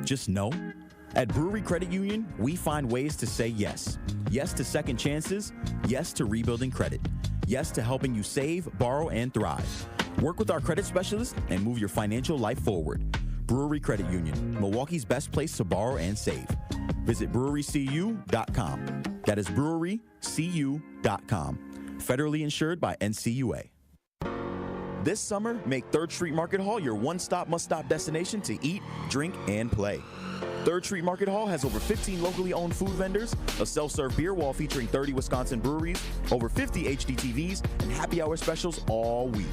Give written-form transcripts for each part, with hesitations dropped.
just no? At Brewery Credit Union, we find ways to say yes. Yes to second chances. Yes to rebuilding credit. Yes to helping you save, borrow, and thrive. Work with our credit specialists and move your financial life forward. Brewery Credit Union, Milwaukee's best place to borrow and save. Visit brewerycu.com. That is brewerycu.com. Federally insured by NCUA. This summer, make 3rd Street Market Hall your one-stop, must-stop destination to eat, drink, and play. 3rd Street Market Hall has over 15 locally owned food vendors, a self-serve beer wall featuring 30 Wisconsin breweries, over 50 HD TVs, and happy hour specials all week.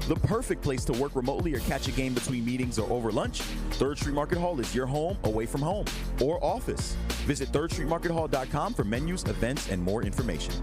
The perfect place to work remotely or catch a game between meetings or over lunch, 3rd Street Market Hall is your home away from home or office. Visit thirdstreetmarkethall.com for menus, events, and more information.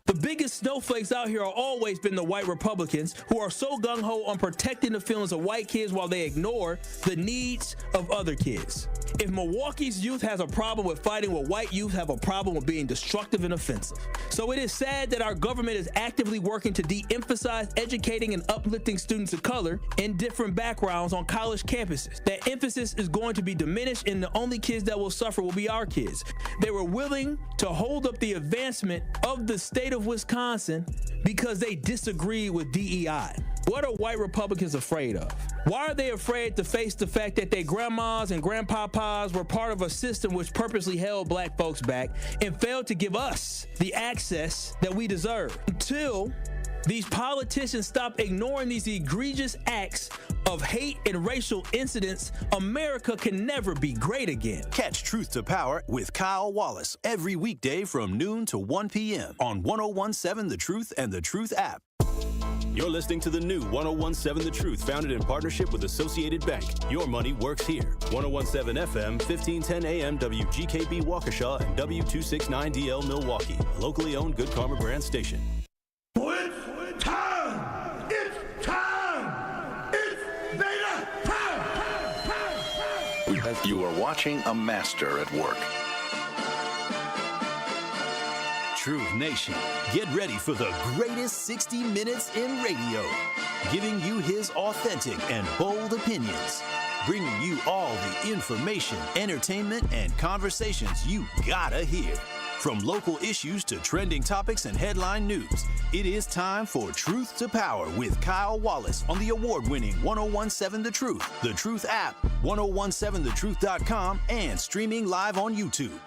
The biggest snowflakes out here are always been the white Republicans who are so gung-ho on protecting the feelings of white kids while they ignore the needs of other kids. If Milwaukee's youth has a problem with fighting, well, white youth have a problem with being destructive and offensive. So it is sad that our government is actively working to de-emphasize educating and uplifting students of color in different backgrounds on college campuses. That emphasis is going to be diminished, and the only kids that will suffer will be our kids. They were willing to hold up the advancement of the state of Wisconsin because they disagree with DEI. What are white Republicans afraid of? Why are they afraid to face the fact that their grandmas and grandpapas were part of a system which purposely held black folks back and failed to give us the access that we deserve? Until these politicians stop ignoring these egregious acts of hate and racial incidents, America can never be great again. Catch Truth to Power with Kyle Wallace every weekday from noon to 1 p.m. on 1017 The Truth and The Truth app. You're listening to the new 1017 The Truth, founded in partnership with Associated Bank. Your money works here. 1017 FM, 1510 AM, WGKB Waukesha, and W269DL Milwaukee. Locally owned Good Karma brand station. It's time! It's time! It's beta time! You are watching a master at work. Truth Nation, get ready for the greatest 60 minutes in radio, giving you his authentic and bold opinions, bringing you all the information, entertainment, and conversations you gotta hear. From local issues to trending topics and headline news, it is time for Truth to Power with Kyle Wallace on the award-winning 1017 The Truth, The Truth app, 1017thetruth.com, and streaming live on YouTube.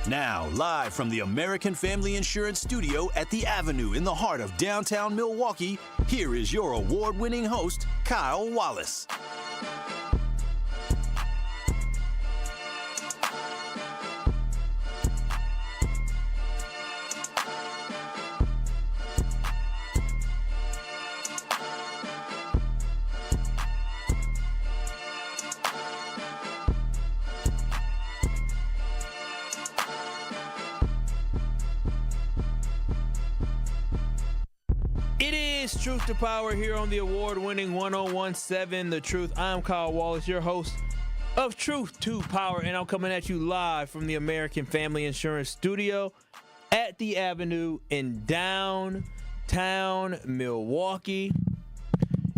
Now, live from the American Family Insurance Studio at the Avenue in the heart of downtown Milwaukee, here is your award-winning host, Kyle Wallace. Truth to Power here on the award-winning 1017 The Truth. I'm Kyle Wallace, your host of Truth to Power, and I'm coming at you live from the American Family Insurance Studio at the Avenue in downtown Milwaukee.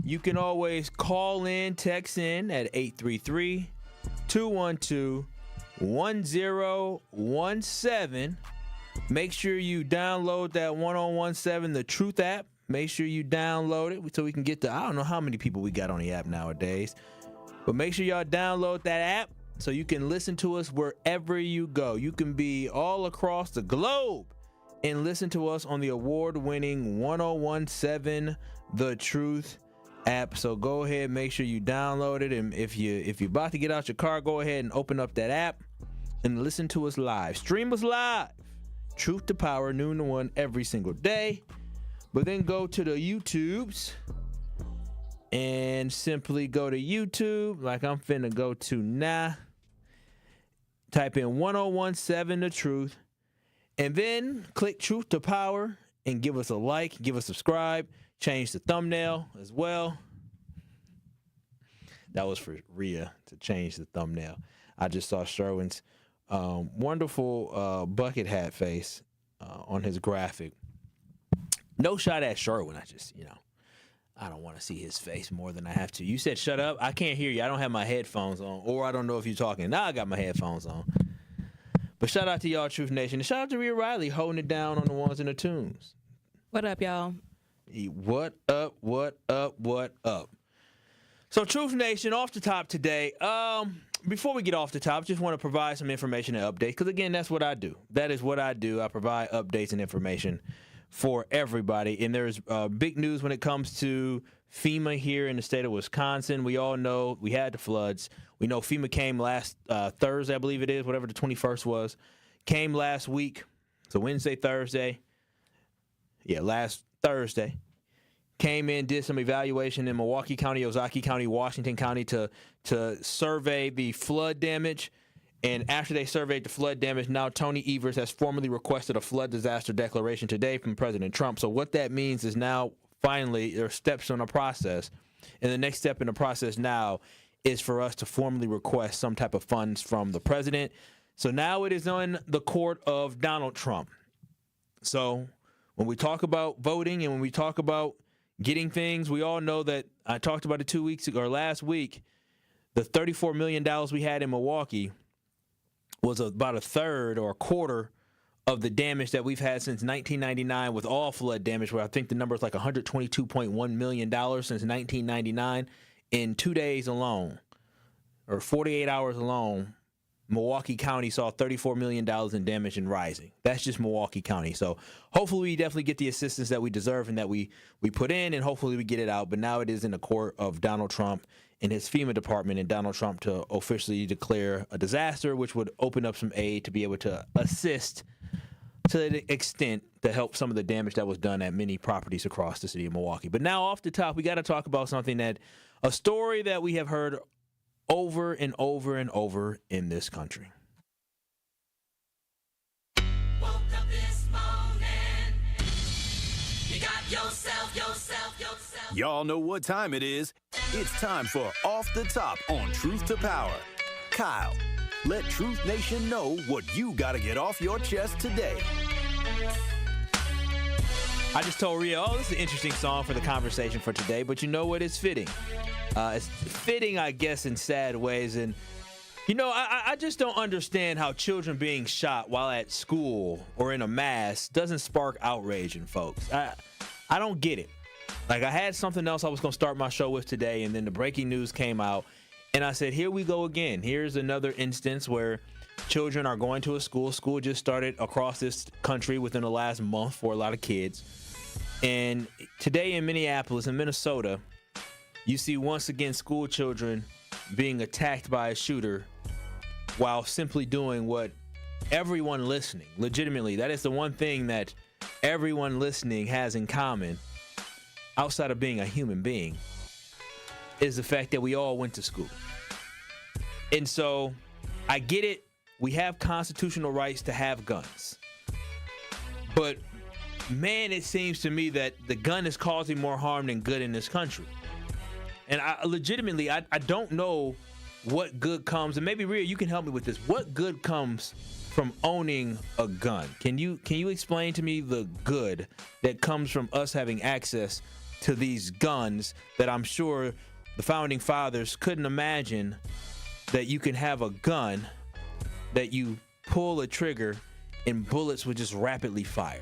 You can always call in, text in at 833-212-1017. Make sure you download that 1017 The Truth app. Make sure you download it so we can get to, I don't know how many people we got on the app nowadays, but make sure y'all download that app so you can listen to us wherever you go. You can be all across the globe and listen to us on the award-winning 1017 The Truth app. So go ahead, make sure you download it, and if you're about to get out your car, go ahead and open up that app and listen to us live. Stream us live. Truth to Power, noon to 1 every single day. But then go to the YouTubes and simply go to YouTube like I'm finna go to now. Type in 1017 The Truth and then click Truth to Power and give us a like, give us a subscribe, change the thumbnail as well. That was for Rhea to change the thumbnail. I just saw Sherwin's wonderful bucket hat face on his graphic. No shot at Sherwin. I don't want to see his face more than I have to. You said shut up. I can't hear you. I don't have my headphones on, or I don't know if you're talking. Now I got my headphones on. But shout out to y'all, Truth Nation. And shout out to Rhea Riley holding it down on the ones and the tunes. What up, y'all? What up, what up, what up? So, Truth Nation, off the top today. Before we get off the top, just want to provide some information and updates. Because, again, that's what I do. That is what I do. I provide updates and information for everybody. And there's big news when it comes to FEMA here in the state of Wisconsin. We all know we had the floods. We know FEMA came last Thursday, I believe it is, whatever the 21st was. Came last week. So Wednesday, Thursday. Yeah, last Thursday. Came in, did some evaluation in Milwaukee County, Ozaukee County, Washington County to survey the flood damage. And after they surveyed the flood damage, now Tony Evers has formally requested a flood disaster declaration today from President Trump. So what that means is now, finally, there are steps in the process. And the next step in the process now is for us to formally request some type of funds from the president. So now it is on the court of Donald Trump. So when we talk about voting and when we talk about getting things, we all know that I talked about it 2 weeks ago or last week. The $34 million we had in Milwaukee was about a third or a quarter of the damage that we've had since 1999 with all flood damage, where I think the number is like $122.1 million since 1999. In 2 days alone, or 48 hours alone, Milwaukee County saw $34 million in damage and rising. That's just Milwaukee County. So hopefully we definitely get the assistance that we deserve and that we put in, and hopefully we get it out. But now it is in the court of Donald Trump and his FEMA department and Donald Trump to officially declare a disaster, which would open up some aid to be able to assist to the extent to help some of the damage that was done at many properties across the city of Milwaukee. But now off the top, we got to talk about something a story that we have heard over and over and over in this country. Woke up this morning, you got yourself. Y'all know what time it is. It's time for Off the Top on Truth to Power. Kyle, let Truth Nation know what you got to get off your chest today. I just told Rhea, this is an interesting song for the conversation for today, but you know what? It's fitting. It's fitting, I guess, in sad ways. And, I just don't understand how children being shot while at school or in a mass doesn't spark outrage in folks. I don't get it. Like, I had something else I was going to start my show with today, and then the breaking news came out, and I said, here we go again. Here's another instance where children are going to a school. School just started across this country within the last month for a lot of kids. And today in Minneapolis and Minnesota, you see once again school children being attacked by a shooter while simply doing what everyone listening, legitimately, that is the one thing that everyone listening has in common outside of being a human being, is the fact that we all went to school. And so I get it. We have constitutional rights to have guns. But man, it seems to me that the gun is causing more harm than good in this country. And I don't know what good comes, and maybe Rhea, you can help me with this. What good comes from owning a gun? Can you explain to me the good that comes from us having access to these guns that I'm sure the founding fathers couldn't imagine that you can have a gun that you pull a trigger and bullets would just rapidly fire?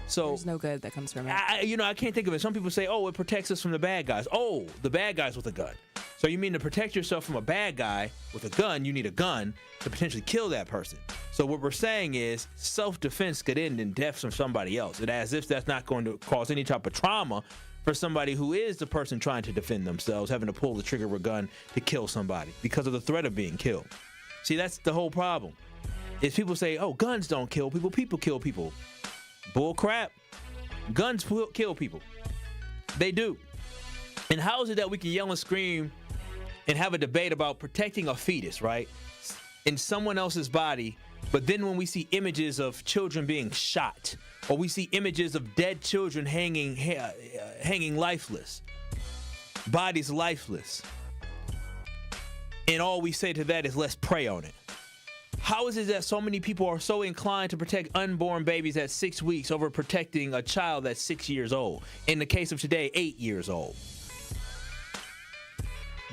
So there's no good that comes from it. I can't think of it. Some people say, it protects us from the bad guys. Oh, the bad guys with a gun. So you mean to protect yourself from a bad guy with a gun, you need a gun to potentially kill that person. So what we're saying is self-defense could end in death from somebody else. And as if that's not going to cause any type of trauma for somebody who is the person trying to defend themselves, having to pull the trigger of a gun to kill somebody because of the threat of being killed. See, that's the whole problem. Is people say, guns don't kill people, people kill people. Bull crap. Guns will kill people. They do. And how is it that we can yell and scream and have a debate about protecting a fetus, right, in someone else's body, but then when we see images of children being shot, or we see images of dead children hanging lifeless, bodies lifeless, and all we say to that is let's pray on it. How is it that so many people are so inclined to protect unborn babies at 6 weeks over protecting a child that's 6 years old? In the case of today, 8 years old.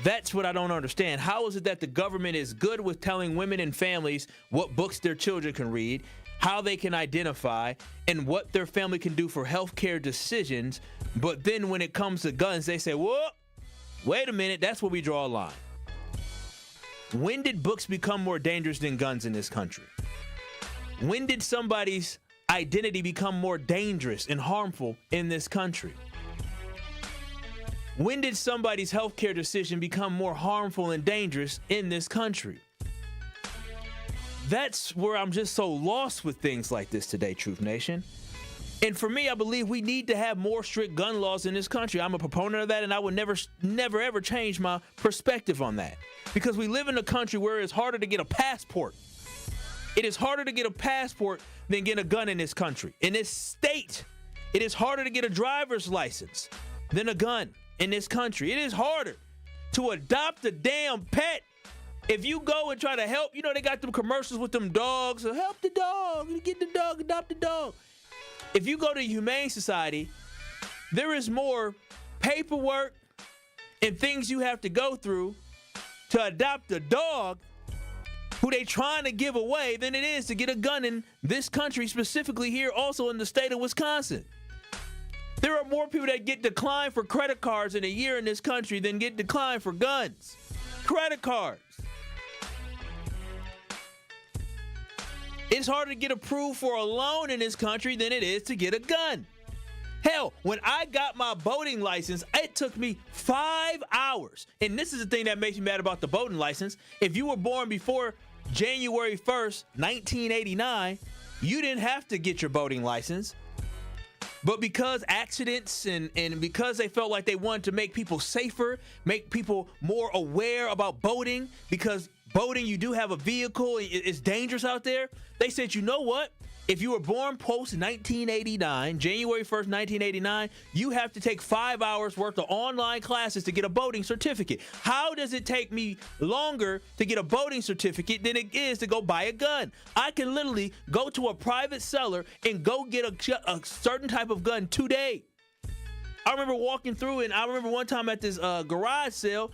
That's what I don't understand. How is it that the government is good with telling women and families what books their children can read, how they can identify, and what their family can do for healthcare decisions, but then when it comes to guns, they say, whoa, wait a minute, that's where we draw a line. When did books become more dangerous than guns in this country? When did somebody's identity become more dangerous and harmful in this country? When did somebody's healthcare decision become more harmful and dangerous in this country? That's where I'm just so lost with things like this today, Truth Nation. And for me, I believe we need to have more strict gun laws in this country. I'm a proponent of that, and I would never, ever change my perspective on that. Because we live in a country where it's harder to get a passport. It is harder to get a passport than get a gun in this country. In this state, it is harder to get a driver's license than a gun in this country. It is harder to adopt a damn pet. If you go and try to help, you know, they got them commercials with them dogs. So help the dog, get the dog, adopt the dog. If you go to Humane Society, there is more paperwork and things you have to go through to adopt a dog who they trying to give away than it is to get a gun in this country, specifically here also in the state of Wisconsin. There are more people that get declined for credit cards in a year in this country than get declined for guns. Credit cards. It's harder to get approved for a loan in this country than it is to get a gun. Hell, when I got my boating license, it took me 5 hours. And this is the thing that makes me mad about the boating license. If you were born before January 1st, 1989, you didn't have to get your boating license. But because accidents and because they felt like they wanted to make people safer, make people more aware about boating, because boating, you do have a vehicle, it's dangerous out there. They said, you know what? If you were born post 1989, January 1st, 1989, you have to take 5 hours worth of online classes to get a boating certificate. How does it take me longer to get a boating certificate than it is to go buy a gun? I can literally go to a private seller and go get a certain type of gun today. I remember walking through, and I remember one time at this garage sale,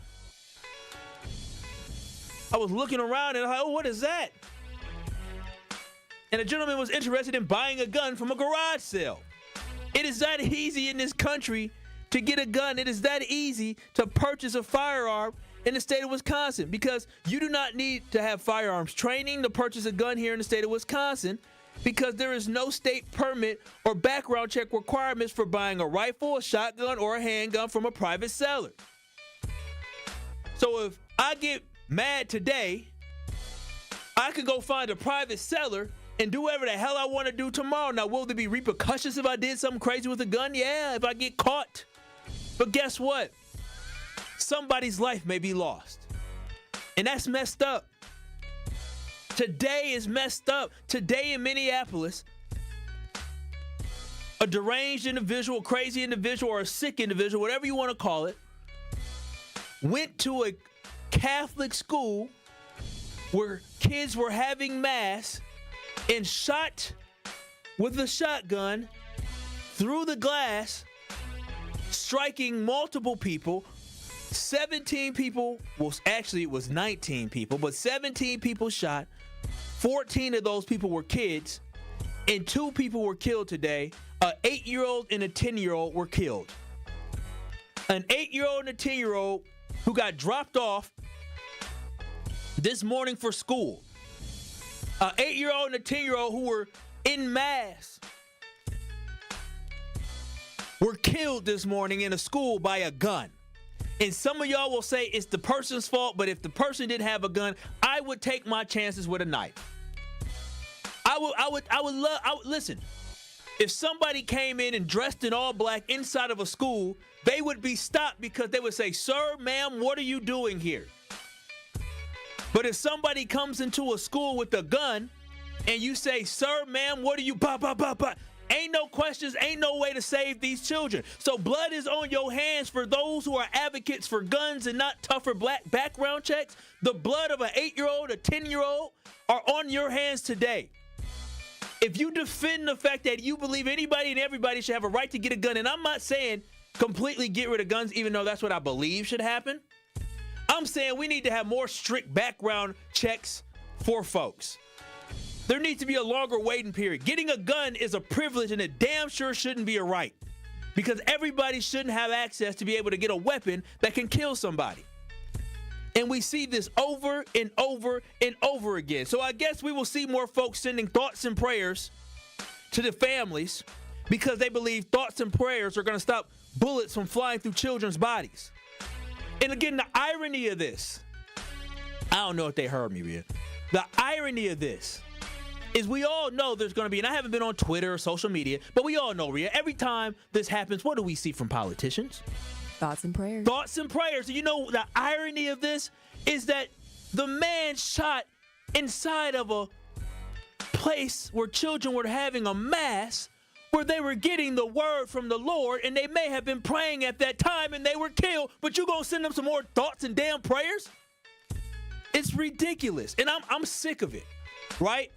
I was looking around and I was like, oh, what is that? And a gentleman was interested in buying a gun from a garage sale. It is that easy in this country to get a gun. It is that easy to purchase a firearm in the state of Wisconsin, because you do not need to have firearms training to purchase a gun here in the state of Wisconsin, because there is no state permit or background check requirements for buying a rifle, a shotgun, or a handgun from a private seller. So if I get mad today, I could go find a private seller and do whatever the hell I want to do tomorrow. Now, will there be repercussions if I did something crazy with a gun? Yeah, if I get caught. But guess what? Somebody's life may be lost. And that's messed up. Today is messed up. Today in Minneapolis, a deranged individual, crazy individual, or a sick individual, whatever you want to call it, went to a Catholic school where kids were having mass and shot with a shotgun through the glass, striking multiple people. 17 people, well, actually it was 19 people, but 17 people shot. 14 of those people were kids, and 2 people were killed today. An 8-year-old and a 10-year-old were killed. An 8-year-old and a 10-year-old who got dropped off this morning for school. An 8-year-old and a 10-year-old who were in mass were killed this morning in a school by a gun. And some of y'all will say it's the person's fault, but if the person didn't have a gun, I would take my chances with a knife. Listen, if somebody came in and dressed in all black inside of a school, they would be stopped because they would say, sir, ma'am, what are you doing here? But if somebody comes into a school with a gun and you say, sir, ma'am, what are you, Ain't no questions, ain't no way to save these children. So blood is on your hands for those who are advocates for guns and not tougher black background checks. The blood of an 8-year-old, a 10-year-old are on your hands today. If you defend the fact that you believe anybody and everybody should have a right to get a gun, and I'm not saying completely get rid of guns, even though that's what I believe should happen. I'm saying we need to have more strict background checks for folks. There needs to be a longer waiting period. Getting a gun is a privilege, and it damn sure shouldn't be a right, because everybody shouldn't have access to be able to get a weapon that can kill somebody. And we see this over and over and over again. So I guess we will see more folks sending thoughts and prayers to the families because they believe thoughts and prayers are going to stop bullets from flying through children's bodies. And again, the irony of this, I don't know if they heard me, Rhea. The irony of this is we all know there's going to be, and I haven't been on Twitter or social media, but we all know, Rhea, every time this happens, what do we see from politicians? Thoughts and prayers. Thoughts and prayers. And you know, the irony of this is that the man shot inside of a place where children were having a mass where they were getting the word from the Lord, and they may have been praying at that time and they were killed, but you gonna send them some more thoughts and damn prayers? It's ridiculous. And I'm sick of it, right?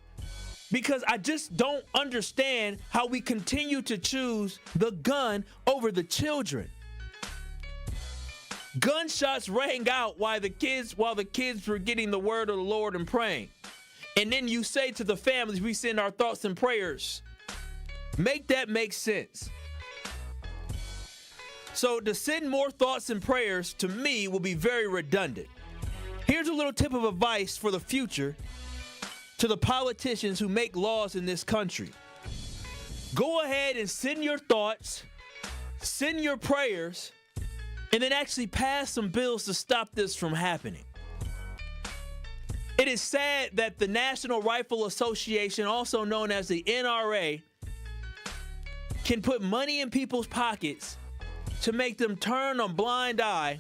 Because I just don't understand how we continue to choose the gun over the children. Gunshots rang out while the kids were getting the word of the Lord and praying. And then you say to the families, we send our thoughts and prayers. Make that make sense. So to send more thoughts and prayers, to me, will be very redundant. Here's a little tip of advice for the future to the politicians who make laws in this country. Go ahead and send your thoughts, send your prayers, and then actually pass some bills to stop this from happening. It is sad that the National Rifle Association, also known as the NRA, can put money in people's pockets to make them turn a blind eye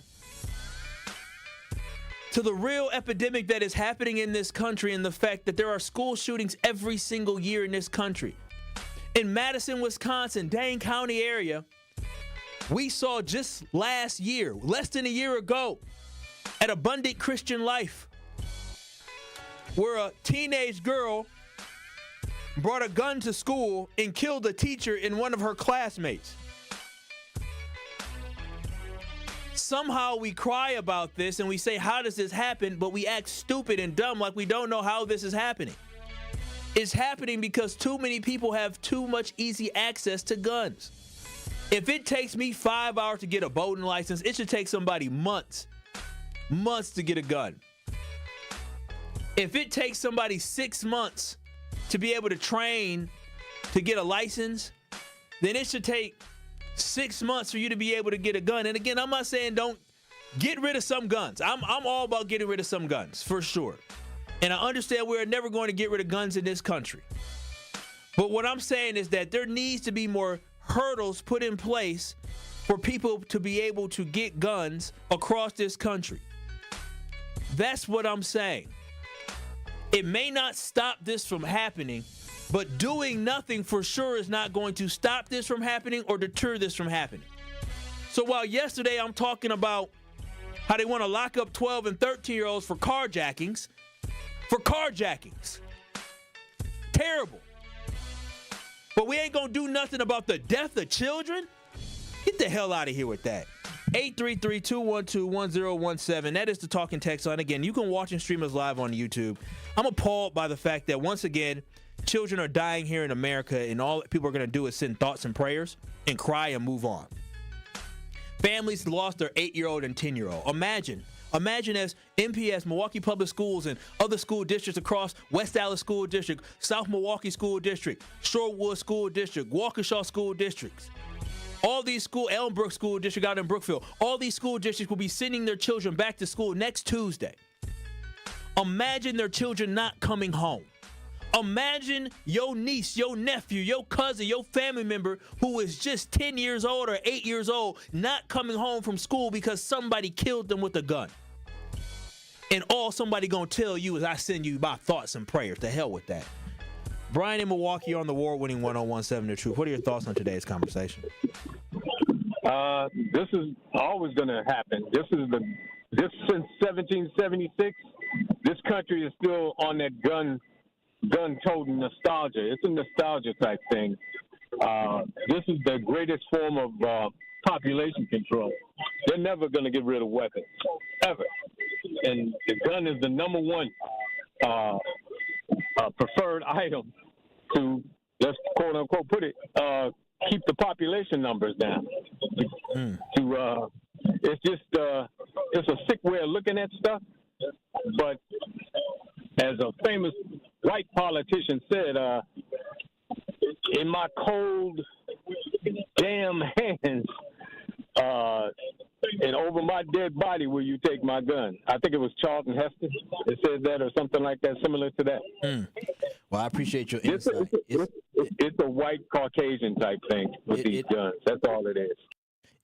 to the real epidemic that is happening in this country, and the fact that there are school shootings every single year in this country. In Madison, Wisconsin, Dane County area, we saw just last year, less than a year ago, at Abundant Christian Life, where a teenage girl brought a gun to school and killed a teacher and one of her classmates. Somehow we cry about this and we say, how does this happen? But we act stupid and dumb like we don't know how this is happening. It's happening because too many people have too much easy access to guns. If it takes me 5 hours to get a boating license, it should take somebody months to get a gun. If it takes somebody 6 months to be able to train to get a license, then it should take 6 months for you to be able to get a gun. And again, I'm not saying don't get rid of some guns. I'm all about getting rid of some guns, for sure. And I understand we're never going to get rid of guns in this country. But what I'm saying is that there needs to be more hurdles put in place for people to be able to get guns across this country. That's what I'm saying. It may not stop this from happening, but doing nothing for sure is not going to stop this from happening or deter this from happening. So while yesterday I'm talking about how they want to lock up 12 and 13-year-olds for carjackings, terrible. But we ain't going to do nothing about the death of children? Get the hell out of here with that. 833-212-1017. That is the talking text line. Again, you can watch and stream us live on YouTube. I'm appalled by the fact that, once again, children are dying here in America, and all people are going to do is send thoughts and prayers and cry and move on. Families lost their 8-year-old and 10-year-old. Imagine as MPS, Milwaukee Public Schools, and other school districts across West Dallas School District, South Milwaukee School District, Shorewood School District, Waukesha School Districts, all these Elmbrook School District out in Brookfield, all these school districts will be sending their children back to school next Tuesday. Imagine their children not coming home. Imagine your niece, your nephew, your cousin, your family member who is just 10 years old or 8 years old not coming home from school because somebody killed them with a gun. And all somebody gonna tell you is, I send you my thoughts and prayers. To hell with that. Brian in Milwaukee on the award-winning 101.7 The Truth. What are your thoughts on today's conversation? This is always going to happen. This since 1776. This country is still on that gun-toting nostalgia. It's a nostalgia type thing. This is the greatest form of population control. They're never going to get rid of weapons, ever. And the gun is the number one preferred item to, just quote unquote, put it, keep the population numbers down. It's just it's a sick way of looking at stuff. But as a famous white politician said, in my cold, damn hands, and over my dead body will you take my gun. I think it was Charlton Heston that said that, or something like that, similar to that. Well, I appreciate your insight. It's a white Caucasian type thing with these guns. That's all it is.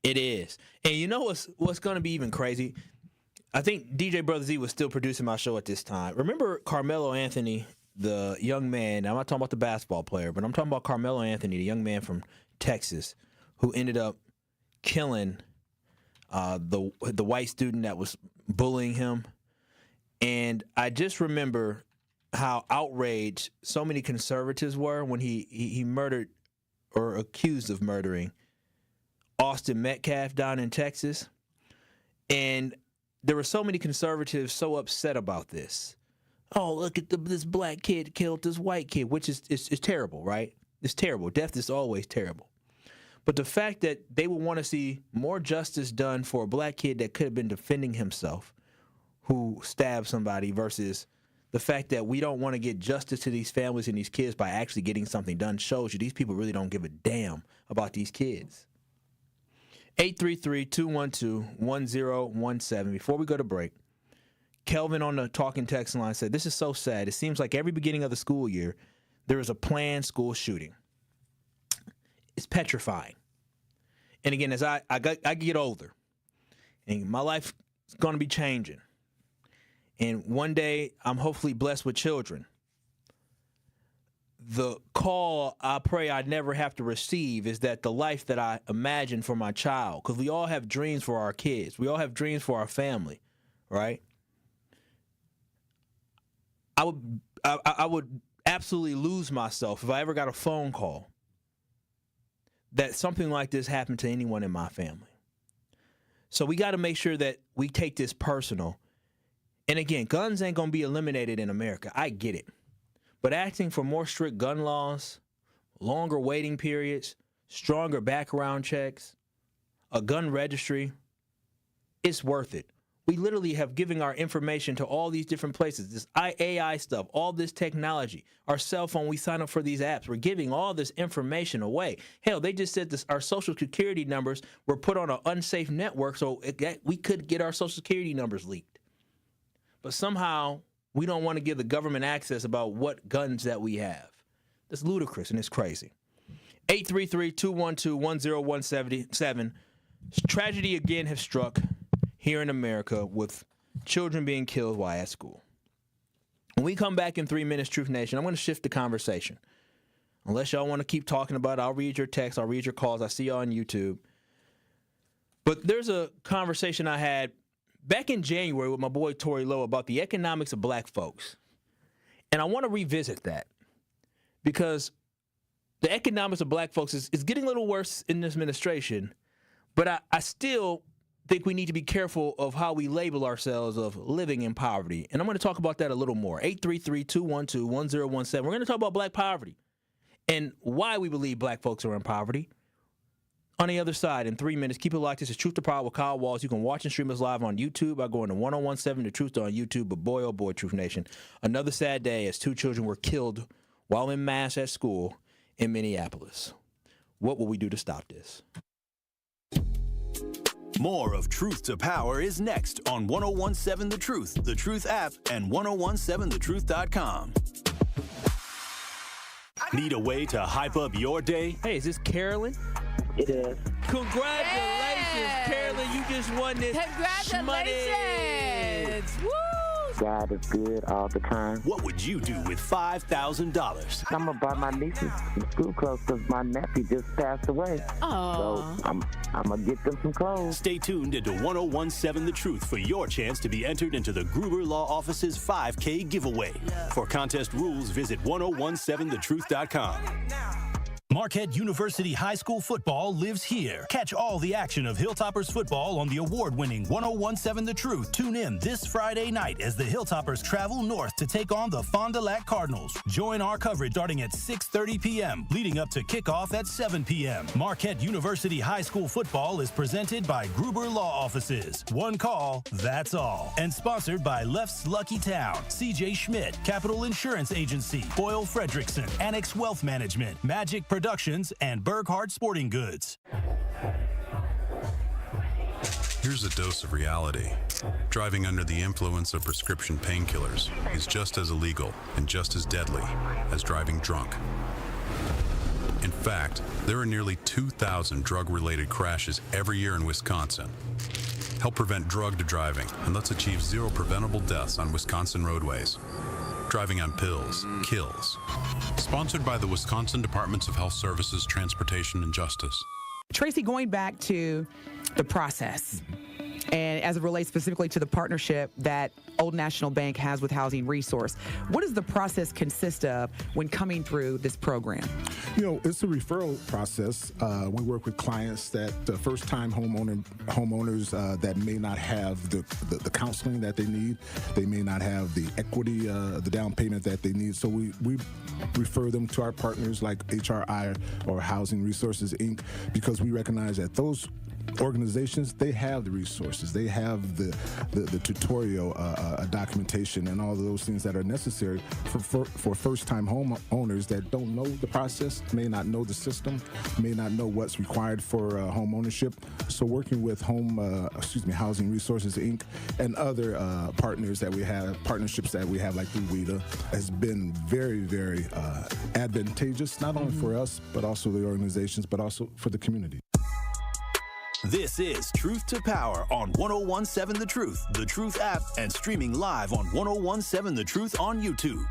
It is. And you know what's going to be even crazy? I think DJ Brother Z was still producing my show at this time. Remember Carmelo Anthony, the young man? Now, I'm not talking about the basketball player, but I'm talking about Carmelo Anthony, the young man from Texas who ended up killing the white student that was bullying him. And I just remember how outraged so many conservatives were when he murdered or accused of murdering Austin Metcalf down in Texas. And there were so many conservatives so upset about this. Oh, look at this black kid killed this white kid, which is terrible, right? It's terrible. Death is always terrible. But the fact that they would want to see more justice done for a black kid that could have been defending himself who stabbed somebody versus the fact that we don't want to get justice to these families and these kids by actually getting something done shows you these people really don't give a damn about these kids. 833-212-1017. Before we go to break, Kelvin on the talking text line said, this is so sad. It seems like every beginning of the school year, there is a planned school shooting. It's petrifying. And again, as I get older, and my life is going to be changing, and one day I'm hopefully blessed with children, the call I pray I never have to receive is that the life that I imagine for my child, because we all have dreams for our kids. We all have dreams for our family, right? I would absolutely lose myself if I ever got a phone call that something like this happened to anyone in my family. So we got to make sure that we take this personal. And again, guns ain't going to be eliminated in America. I get it. But asking for more strict gun laws, longer waiting periods, stronger background checks, a gun registry, it's worth it. We literally have given our information to all these different places, this AI stuff, all this technology, our cell phone, we sign up for these apps. We're giving all this information away. Hell, they just said our Social Security numbers were put on an unsafe network, so we could get our Social Security numbers leaked. But somehow we don't want to give the government access about what guns that we have. That's ludicrous and it's crazy. 833-212-1017. Tragedy again has struck here in America with children being killed while at school. When we come back in 3 minutes, Truth Nation, I'm going to shift the conversation. Unless y'all want to keep talking about it, I'll read your texts, I'll read your calls. I see y'all on YouTube. But there's a conversation I had back in January with my boy Tory Lowe about the economics of black folks. And I want to revisit that because the economics of black folks is getting a little worse in this administration, but I still think we need to be careful of how we label ourselves of living in poverty. And I'm going to talk about that a little more. 833-212-1017. We're going to talk about black poverty and why we believe black folks are in poverty. On the other side, in 3 minutes, keep it locked. This is Truth to Power with Kyle Wallace. You can watch and stream us live on YouTube by going to 1017 The Truth on YouTube. But boy, oh boy, Truth Nation, another sad day as 2 children were killed while in mass at school in Minneapolis. What will we do to stop this? More of Truth to Power is next on 1017 The Truth, The Truth app, and 1017thetruth.com. Need a way to hype up your day? Hey, is this Carolyn? It is. Congratulations, Carolyn. You just won this Congratulations. Woo! God is good all the time. What would you do with $5,000? I'm going to buy my nieces some school clothes because my nephew just passed away. Oh. So I'm going to get them some clothes. Stay tuned into 1017 The Truth for your chance to be entered into the Gruber Law Office's 5K giveaway. For contest rules, visit 1017thetruth.com. Marquette University High School football lives here. Catch all the action of Hilltoppers football on the award-winning 1017 The Truth. Tune in this Friday night as the Hilltoppers travel north to take on the Fond du Lac Cardinals. Join our coverage starting at 6:30 p.m., leading up to kickoff at 7 p.m. Marquette University High School football is presented by Gruber Law Offices. One call, that's all. And sponsored by Left's Lucky Town, C.J. Schmidt, Capital Insurance Agency, Boyle Fredrickson, Annex Wealth Management, Magic Productions, and Berghardt Sporting Goods. Here's a dose of reality. Driving under the influence of prescription painkillers is just as illegal and just as deadly as driving drunk. In fact, there are nearly 2,000 drug-related crashes every year in Wisconsin. Help prevent drug driving, and let's achieve 0 preventable deaths on Wisconsin roadways. Driving on pills kills. Sponsored by the Wisconsin Departments of Health Services, Transportation, and Justice. Tracy, going back to the process, and as it relates specifically to the partnership that Old National Bank has with Housing Resource, what does the process consist of when coming through this program? You know, it's a referral process. We work with clients that first-time homeowners that may not have the counseling that they need. They may not have the equity, the down payment that they need. So we refer them to our partners like HRI or Housing Resources, Inc., because we recognize that those organizations, they have the resources, they have the tutorial documentation and all of those things that are necessary for first-time homeowners that don't know the process, may not know the system, may not know what's required for home ownership. So working with Housing Resources Inc. and other partnerships that we have like through WIDA has been very, very advantageous, not only for us, but also the organizations, but also for the community. This is Truth to Power on 1017 The Truth app, and streaming live on 1017 The Truth on YouTube.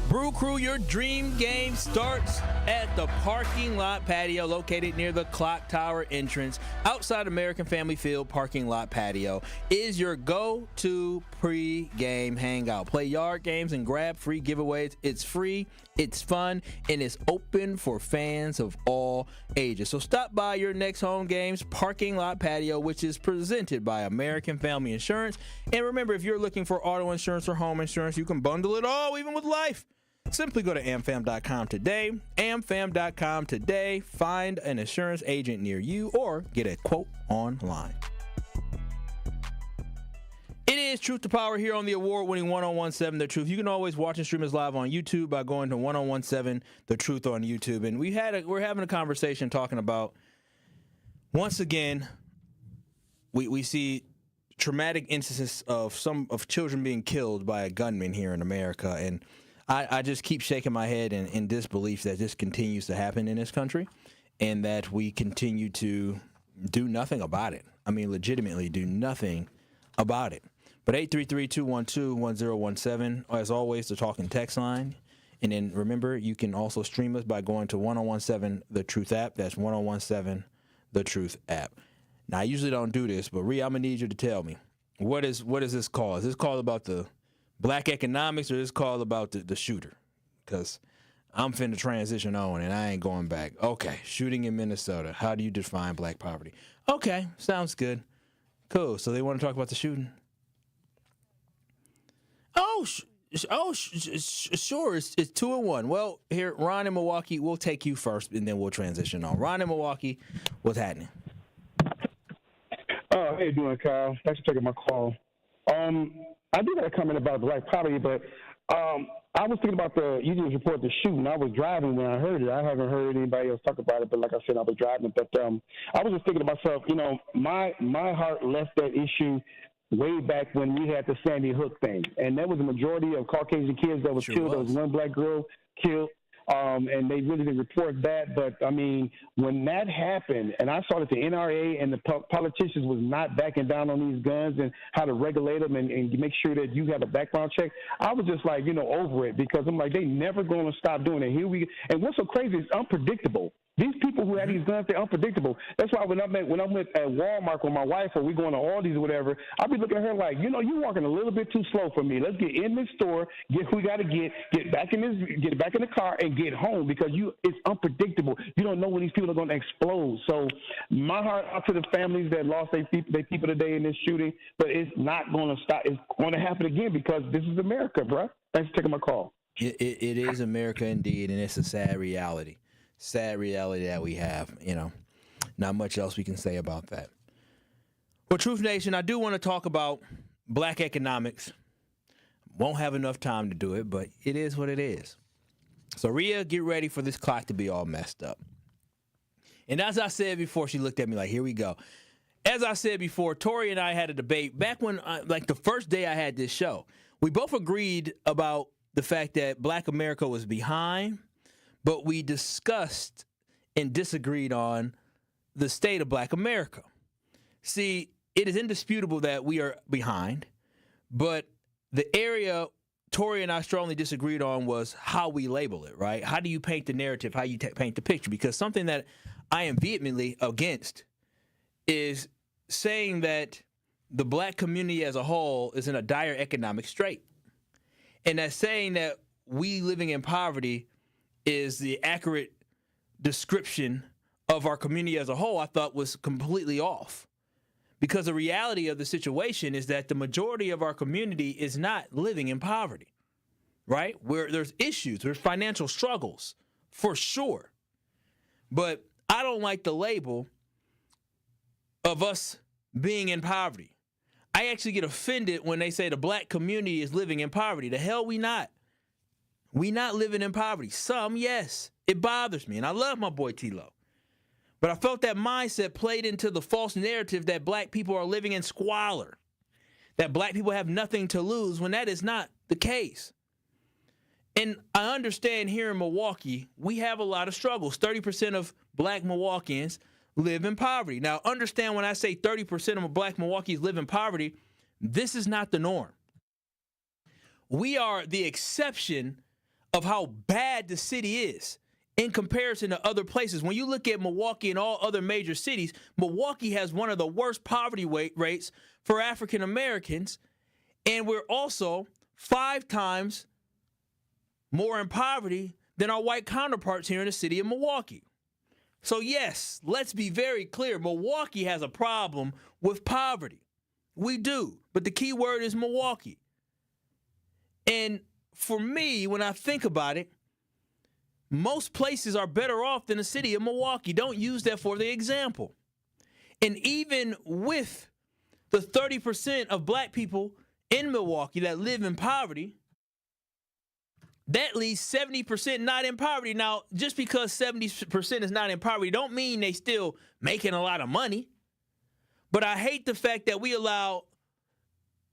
Brew Crew, your dream game starts at the parking lot patio located near the Clock Tower entrance outside American Family Field. Parking lot patio is your go-to pre-game hangout. Play yard games and grab free giveaways. It's free, it's fun, and it's open for fans of all ages. So stop by your next home game's parking lot patio, which is presented by American Family Insurance. And remember, if you're looking for auto insurance or home insurance, you can bundle it all, even with life. Simply go to amfam.com today. Amfam.com today. Find an insurance agent near you or get a quote online. It is Truth to Power here on the award-winning 1017 The Truth. You can always watch and stream us live on YouTube by going to 1017 The Truth on YouTube. And we're having a conversation talking about, once again, we see traumatic instances of children being killed by a gunman here in America, and I just keep shaking my head in disbelief that this continues to happen in this country and that we continue to do nothing about it. I mean, legitimately do nothing about it. But 833-212-1017, as always, the talk and text line. And then remember, you can also stream us by going to 1017 The Truth app. That's 1017 The Truth app. Now, I usually don't do this, but Rhea, I'm going to need you to tell me, what is this call? Is this call about the black economics, or is this call about the shooter? Because I'm finna transition on, and I ain't going back. Okay, shooting in Minnesota. How do you define black poverty? Okay, sounds good. Cool. So they want to talk about the shooting? Sure. It's 2-1. Well, here, Ron in Milwaukee, we'll take you first, and then we'll transition on. Ron in Milwaukee, what's happening? How you doing, Kyle? Thanks for taking my call. I do got a comment about black poverty, but I was thinking about you just reported the shooting. I was driving when I heard it. I haven't heard anybody else talk about it, but like I said, I was driving. But I was just thinking to myself, you know, my heart left that issue way back when we had the Sandy Hook thing, and there was a majority of Caucasian kids that was killed. There was one black girl killed. And they really didn't report that. But, I mean, when that happened, and I saw that the NRA and the politicians was not backing down on these guns and how to regulate them and make sure that you have a background check, I was just like, over it, because I'm like, they never going to stop doing it. And what's so crazy is unpredictable. These people who have these guns, they're unpredictable. That's why when I'm at Walmart with my wife or we going to Aldi's or whatever, I'll be looking at her like, you're walking a little bit too slow for me. Let's get in this store, get who we got to get back in the car and get home, because it's unpredictable. You don't know when these people are going to explode. So my heart out to the families that lost their people today in this shooting, but it's not going to stop. It's going to happen again, because this is America, bro. Thanks for taking my call. It is America indeed, and it's a sad reality. Sad reality that we have, not much else we can say about that. Well, Truth Nation, I do want to talk about black economics. Won't have enough time to do it, but it is what it is. So, Rhea, get ready for this clock to be all messed up. And as I said before, she looked at me like, here we go. As I said before, Tori and I had a debate back when, the first day I had this show. We both agreed about the fact that Black America was behind, but we discussed and disagreed on the state of Black America. See, it is indisputable that we are behind, but the area Tori and I strongly disagreed on was how we label it, right? How do you paint the narrative, how you paint the picture? Because something that I am vehemently against is saying that the black community as a whole is in a dire economic strait. And that saying that we living in poverty is the accurate description of our community as a whole, I thought was completely off. Because the reality of the situation is that the majority of our community is not living in poverty, right? Where there's issues, there's financial struggles, for sure. But I don't like the label of us being in poverty. I actually get offended when they say the black community is living in poverty. The hell we not. We not living in poverty. Some, yes. It bothers me, and I love my boy T-Lo. But I felt that mindset played into the false narrative that black people are living in squalor, that black people have nothing to lose, when that is not the case. And I understand here in Milwaukee, we have a lot of struggles. 30% of black Milwaukeeans live in poverty. Now, understand when I say 30% of black Milwaukeeans live in poverty, this is not the norm. We are the exception of how bad the city is in comparison to other places. When you look at Milwaukee and all other major cities, Milwaukee has one of the worst poverty rates for African Americans, and we're also 5 times more in poverty than our white counterparts here in the city of Milwaukee. So yes, let's be very clear. Milwaukee has a problem with poverty. We do, but the key word is Milwaukee. And for me, when I think about it, most places are better off than the city of Milwaukee. Don't use that for the example. And even with the 30% of black people in Milwaukee that live in poverty, that leaves 70% not in poverty. Now, just because 70% is not in poverty don't mean they still making a lot of money. But I hate the fact that we allow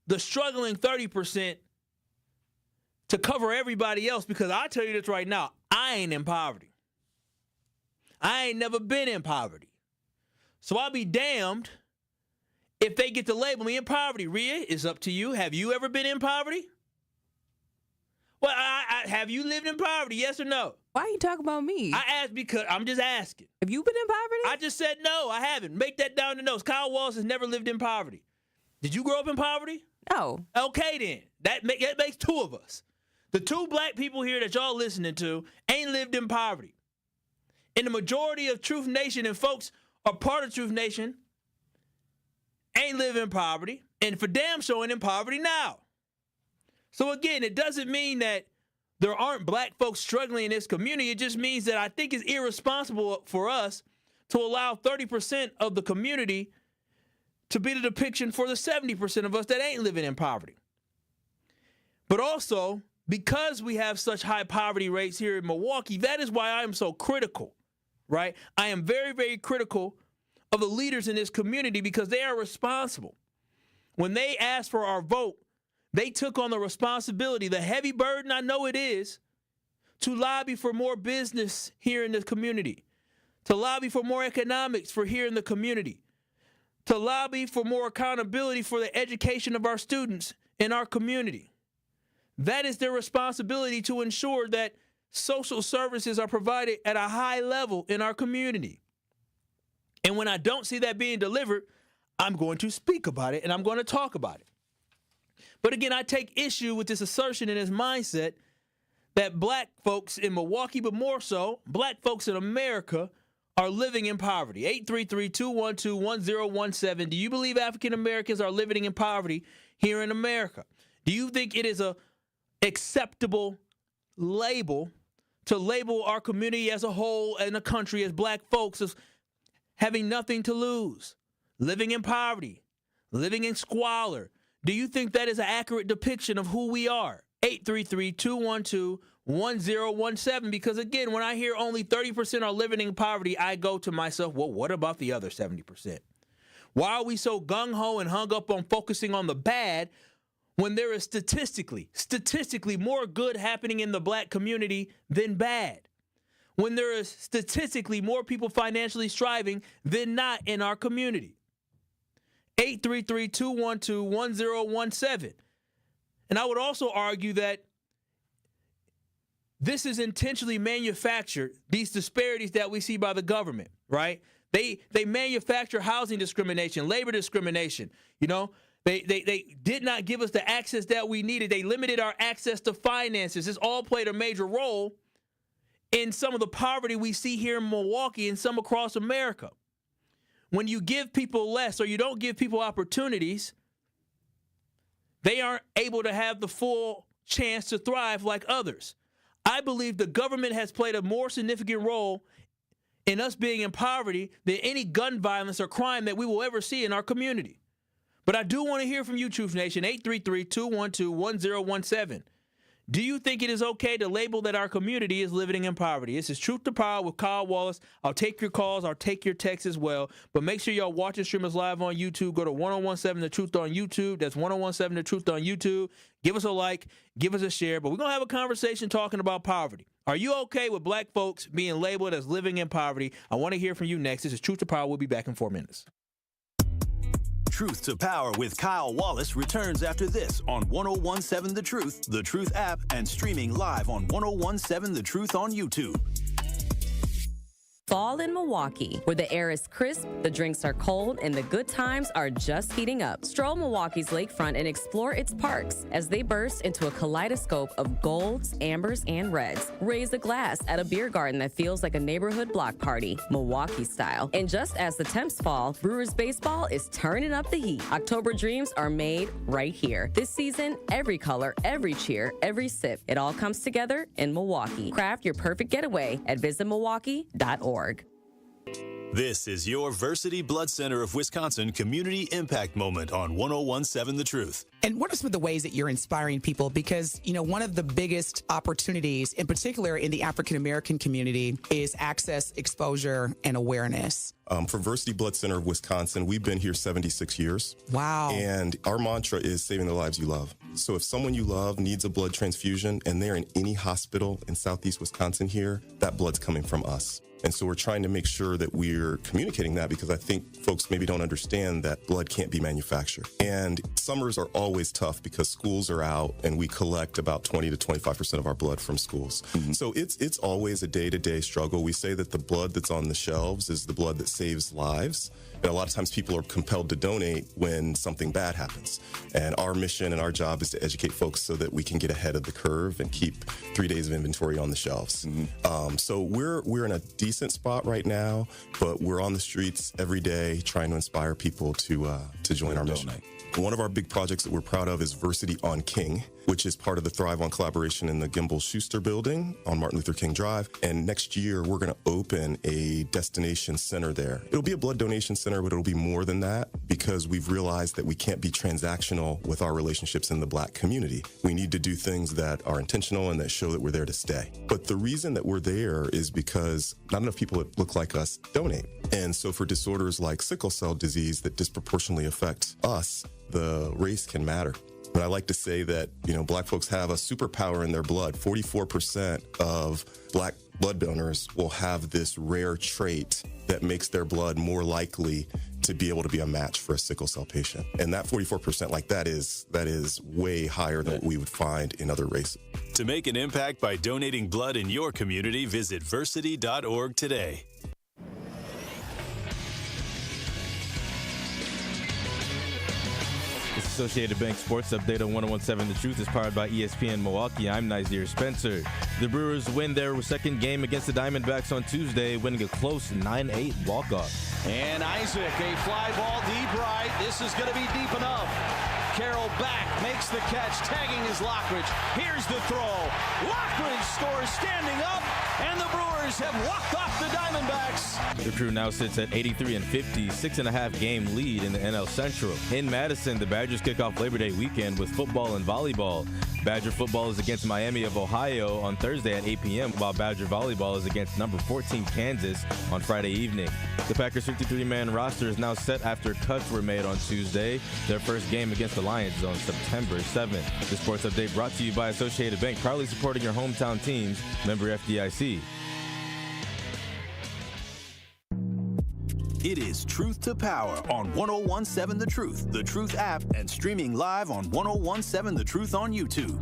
the struggling 30% to cover everybody else, because I tell you this right now, I ain't in poverty. I ain't never been in poverty. So I'll be damned if they get to label me in poverty. Rhea, it's up to you. Have you ever been in poverty? Well, have you lived in poverty, yes or no? Why are you talking about me? I asked because I'm just asking. Have you been in poverty? I just said no, I haven't. Make that down the notes. Kyle Wallace has never lived in poverty. Did you grow up in poverty? No. Okay, then. That makes 2 of us. The 2 black people here that y'all listening to ain't lived in poverty. And the majority of Truth Nation and folks are part of Truth Nation ain't living in poverty, and for damn sure ain't in poverty now. So again, it doesn't mean that there aren't black folks struggling in this community. It just means that I think it's irresponsible for us to allow 30% of the community to be the depiction for the 70% of us that ain't living in poverty. But also, because we have such high poverty rates here in Milwaukee, that is why I am so critical, right? I am very, very critical of the leaders in this community, because they are responsible. When they asked for our vote, they took on the responsibility, the heavy burden I know it is, to lobby for more business here in the community, to lobby for more economics for here in the community, to lobby for more accountability for the education of our students in our community. That is their responsibility, to ensure that social services are provided at a high level in our community. And when I don't see that being delivered, I'm going to speak about it and I'm going to talk about it. But again, I take issue with this assertion and this mindset that black folks in Milwaukee, but more so, black folks in America, are living in poverty. 833-212-1017. Do you believe African Americans are living in poverty here in America? Do you think it is a acceptable label to label our community as a whole and the country as black folks as having nothing to lose, living in poverty, living in squalor? Do you think that is an accurate depiction of who we are? 833-212-1017. Because again, when I hear only 30% are living in poverty, I go to myself, well, what about the other 70%? Why are we so gung-ho and hung up on focusing on the bad when there is statistically more good happening in the black community than bad? When there is statistically more people financially striving than not in our community? 833-212-1017. And I would also argue that this is intentionally manufactured, these disparities that we see by the government, right? They manufacture housing discrimination, labor discrimination. You know, they did not give us the access that we needed. They limited our access to finances. This all played a major role in some of the poverty we see here in Milwaukee and some across America. When you give people less or you don't give people opportunities, they aren't able to have the full chance to thrive like others. I believe the government has played a more significant role in us being in poverty than any gun violence or crime that we will ever see in our community. But I do want to hear from you, Truth Nation. 833-212-1017. Do you think it is okay to label that our community is living in poverty? This is Truth to Power with Kyle Wallace. I'll take your calls. I'll take your texts as well. But make sure y'all watch and stream us live on YouTube. Go to 1017 The Truth on YouTube. That's 1017 The Truth on YouTube. Give us a like. Give us a share. But we're going to have a conversation talking about poverty. Are you okay with black folks being labeled as living in poverty? I want to hear from you next. This is Truth to Power. We'll be back in 4 minutes. Truth to Power with Kyle Wallace returns after this on 1017 The Truth app, and streaming live on 1017 The Truth on YouTube. Fall in Milwaukee, where the air is crisp, the drinks are cold, and the good times are just heating up. Stroll Milwaukee's lakefront and explore its parks as they burst into a kaleidoscope of golds, ambers, and reds. Raise a glass at a beer garden that feels like a neighborhood block party, Milwaukee style. And just as the temps fall, Brewers baseball is turning up the heat. October dreams are made right here. This season, every color, every cheer, every sip, it all comes together in Milwaukee. Craft your perfect getaway at visitmilwaukee.org. This is your Versity Blood Center of Wisconsin Community Impact Moment on 1017 The Truth. And what are some of the ways that you're inspiring people? Because, you know, one of the biggest opportunities, in particular in the African-American community, is access, exposure, and awareness. For Versity Blood Center of Wisconsin, we've been here 76 years. Wow. And our mantra is saving the lives you love. So if someone you love needs a blood transfusion and they're in any hospital in Southeast Wisconsin here, that blood's coming from us. And so we're trying to make sure that we're communicating that, because I think folks maybe don't understand that blood can't be manufactured. And summers are always tough because schools are out and we collect about 20 to 25% of our blood from schools. Mm-hmm. So it's always a day-to-day struggle. We say that the blood that's on the shelves is the blood that saves lives. And a lot of times people are compelled to donate when something bad happens. And our mission and our job is to educate folks so that we can get ahead of the curve and keep 3 days of inventory on the shelves. Mm-hmm. So we're in a decent spot right now, but we're on the streets every day trying to inspire people to join our mission. One of our big projects that we're proud of is Versity on King, which is part of the Thrive on collaboration in the Gimbel Schuster building on Martin Luther King Drive. And next year, we're going to open a destination center there. It'll be a blood donation center, but it'll be more than that, because we've realized that we can't be transactional with our relationships in the Black community. We need to do things that are intentional and that show that we're there to stay. But the reason that we're there is because not enough people that look like us donate. And so for disorders like sickle cell disease that disproportionately affect us, the race can matter. But I like to say that, black folks have a superpower in their blood. 44% of black blood donors will have this rare trait that makes their blood more likely to be able to be a match for a sickle cell patient. And that 44%, that is way higher than what we would find in other races. To make an impact by donating blood in your community, visit versity.org today. This Associated Bank Sports Update on 101.7 The Truth is powered by ESPN Milwaukee. I'm Nazir Spencer. The Brewers win their second game against the Diamondbacks on Tuesday, winning a close 9-8 walk-off. And Isaac, a fly ball deep right. This is going to be deep enough. Carroll back, makes the catch, tagging is Lockridge. Here's the throw. Lockridge scores standing up, and the Brewers have walked off the Diamondbacks. The Crew now sits at 83-50, 6.5 game lead in the NL Central. In Madison, the Badgers kick off Labor Day weekend with football and volleyball. Badger football is against Miami of Ohio on Thursday at 8 p.m., while Badger volleyball is against number 14 Kansas on Friday evening. The Packers' 53-man roster is now set after cuts were made on Tuesday. Their first game against the Lions is on September 7th. The Sports Update brought to you by Associated Bank, proudly supporting your hometown teams. Member FDIC. It is Truth to Power on 101.7 The Truth app, and streaming live on 101.7 The Truth on YouTube.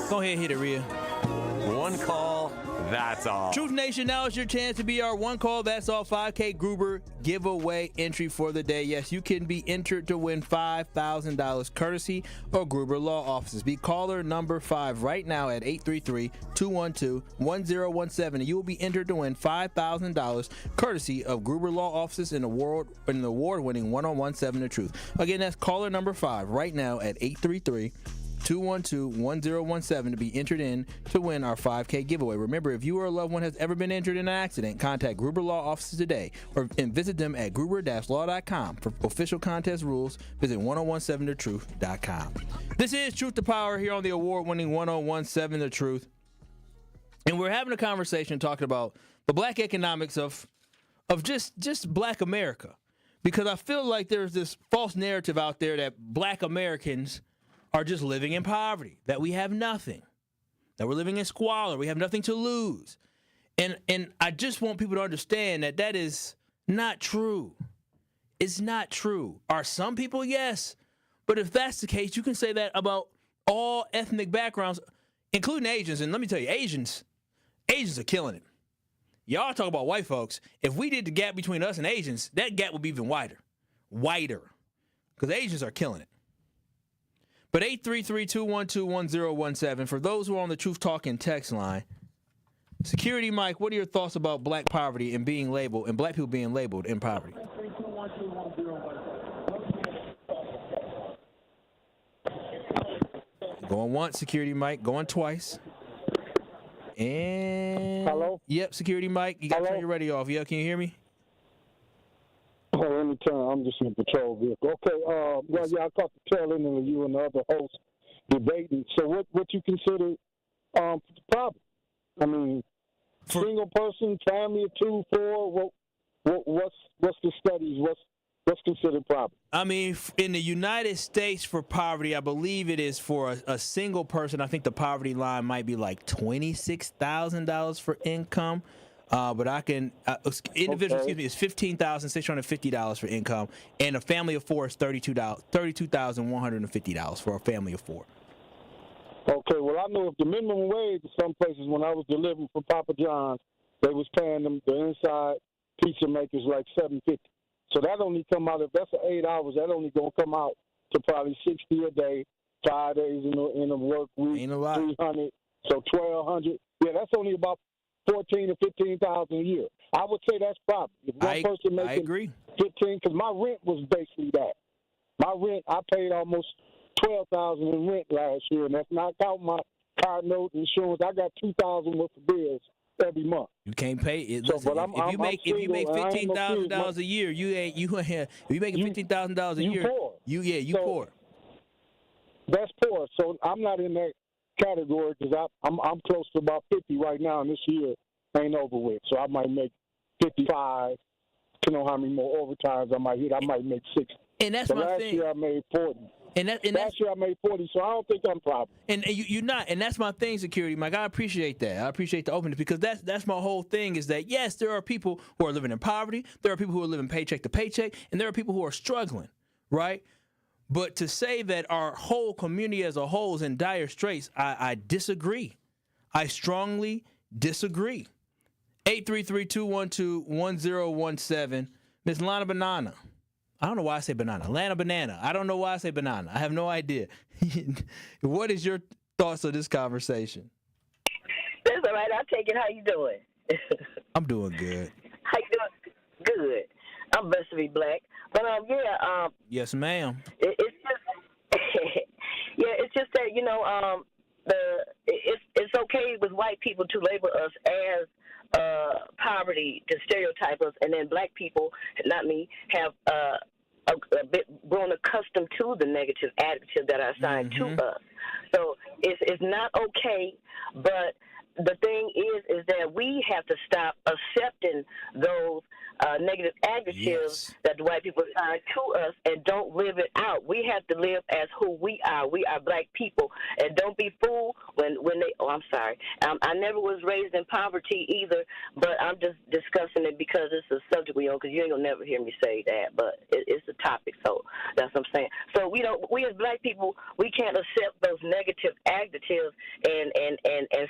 Go ahead and hit it, Rhea. One call, that's all. Truth Nation, now is your chance to be our one call, that's all 5K Gruber giveaway entry for the day. Yes, you can be entered to win $5,000 courtesy of Gruber Law Offices. Be caller number 5 right now at 833-212-1017, and you will be entered to win $5,000 courtesy of Gruber Law Offices in the award-winning 101.7 The Truth. Again, that's caller number 5 right now at 833-212-1017 to be entered in to win our 5K giveaway. Remember, if you or a loved one has ever been injured in an accident, contact Gruber Law Offices today and visit them at gruber-law.com. For official contest rules, visit 1017thetruth.com. This is Truth to Power here on the award-winning 101.7 The Truth. And we're having a conversation talking about the black economics of just black America. Because I feel like there's this false narrative out there that black Americans are just living in poverty, that we have nothing, that we're living in squalor, we have nothing to lose. And I just want people to understand that that is not true. It's not true. Are some people? Yes. But if that's the case, you can say that about all ethnic backgrounds, including Asians. And let me tell you, Asians are killing it. Y'all talk about white folks. If we did the gap between us and Asians, that gap would be even wider. Because Asians are killing it. But 833-212-1017, for those who are on the Truth Talking text line, Security Mike, what are your thoughts about black poverty and being labeled, and black people being labeled in poverty? Going once, Security Mike. Going twice. And hello? Yep, Security Mike. You got to turn your radio off. Yeah, can you hear me? Oh, anytime. I'm just in a patrol vehicle. Okay. Well, yeah, I caught the tail end of you and the other hosts debating. So, what you consider the problem? I mean, single person, family of 2, 4. What's the studies? What's considered problem? I mean, in the United States for poverty, I believe it is for a single person. I think the poverty line might be like $26,000 for income. But I can individual. Okay. Excuse me, it's $15,650 for income, and a family of 4 is $32,150 for a family of 4. Okay, well I know if the minimum wage in some places when I was delivering for Papa John's, they was paying them the inside pizza makers like $7.50. So that only come out if that's 8 hours. That only gonna come out to probably $60 a day, 5 days in a work week, Ain't a lot. 300, so 1,200. Yeah, that's only about 14 to 15,000 a year. I would say that's probably if one person making 15, because my rent was basically that. My rent, I paid almost $12,000 in rent last year, and that's not counting my car note, insurance. I got $2,000 worth of bills every month. You can't pay it. So, Listen, but if you make $15,000 a year, if you making $15,000 a year, poor. You poor. That's poor. So I'm not in that category because I'm close to about 50 right now in this year. ain't over with. So I might make 55. Depending on how many more overtimes I might hit, I might make 60. And that's but my last thing. year I made 40. Last year I made 40, so I don't think I'm problem. And you're not, and that's my thing, Security Mike. I appreciate that. I appreciate the openness because that's my whole thing is that, yes, there are people who are living in poverty, there are people who are living paycheck to paycheck, and there are people who are struggling, right? But to say that our whole community as a whole is in dire straits, I disagree. I strongly disagree. 833-212-1017. Miss Lana Banana. I don't know why I say banana. Lana Banana. I don't know why I say banana. I have no idea. What is your thoughts on this conversation? That's all right. I'll take it. How you doing? I'm doing good. How you doing? Good. I'm blessed to be black. But Yes, ma'am. It's just it's just that it's okay with white people to label us as poverty, to stereotype us, and then black people, not me, have a bit grown accustomed to the negative adjectives that are assigned to us. So it's not okay, but the thing is that we have to stop accepting those negative adjectives that the white people assign to us and don't live it out. We have to live as who we are. We are black people. And don't be fooled when they, I'm sorry. I never was raised in poverty either, but I'm just discussing it because it's a subject we own, because you ain't going to never hear me say that, but it's a topic, so that's what I'm saying. So we as black people, we can't accept those negative adjectives and